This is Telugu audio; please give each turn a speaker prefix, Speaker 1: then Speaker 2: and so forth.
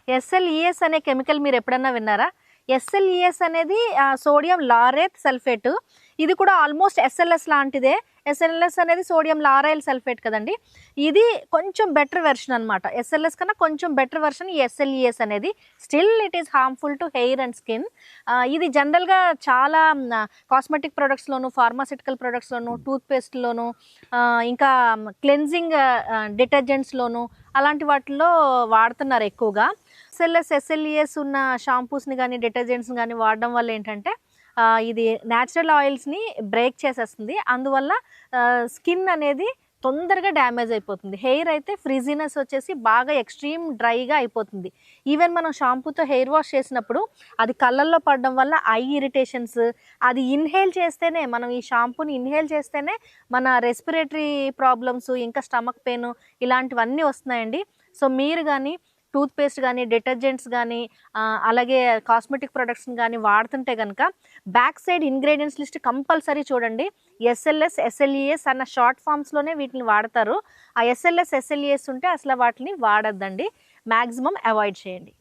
Speaker 1: SLES అనే కెమికల్ మీరు ఎప్పుడన్నా విన్నారా? SLES అనేది సోడియం లారేత్ సల్ఫేట్. ఇది కూడా ఆల్మోస్ట్ SLS లాంటిదే. SLS అనేది సోడియం లారైల్ సల్ఫేట్ కదండి. ఇది కొంచెం బెటర్ వెర్షన్ అనమాట. SLS కన్నా కొంచెం బెటర్ వెర్షన్ ఈ SLES అనేది. Still it is harmful to hair and skin. ఇది జనరల్గా చాలా కాస్మెటిక్ ప్రొడక్ట్స్లోను, ఫార్మాసిటికల్ ప్రొడక్ట్స్లోను, టూత్పేస్ట్లోను, ఇంకా క్లెన్జింగ్ డిటర్జెంట్స్లోను అలాంటి వాటిల్లో వాడుతున్నారు ఎక్కువగా. SLES ఉన్న షాంపూస్ని కానీ డిటర్జెంట్స్ని కానీ వాడడం వల్ల ఏంటంటే ఇది న్యాచురల్ ఆయిల్స్ని బ్రేక్ చేసేస్తుంది. అందువల్ల స్కిన్ అనేది తొందరగా డ్యామేజ్ అయిపోతుంది. హెయిర్ అయితే ఫ్రిజీనెస్ వచ్చేసి బాగా ఎక్స్ట్రీమ్ డ్రైగా అయిపోతుంది. ఈవెన్ మనం షాంపూతో హెయిర్ వాష్ చేసినప్పుడు అది కళ్ళల్లో పడడం వల్ల ఐ ఇరిటేషన్స్, అది ఇన్హేల్ చేస్తేనే, మనం ఈ షాంపూని ఇన్హేల్ చేస్తేనే మన రెస్పిరేటరీ ప్రాబ్లమ్స్, ఇంకా స్టమక్ పెయిన్ ఇలాంటివన్నీ వస్తున్నాయండి. సో మీరు కానీ టూత్పేస్ట్ కానీ డిటర్జెంట్స్ కానీ అలాగే కాస్మెటిక్ ప్రొడక్ట్స్ని కానీ వాడుతుంటే కనుక back side ingredients list compulsory చూడండి. SLS, SLES అన్న షార్ట్ ఫామ్స్లోనే వీటిని వాడతారు. ఆ SLS, SLES ఉంటే అసలు వాటిని వాడద్దండి, మ్యాక్సిమం అవాయిడ్ చేయండి.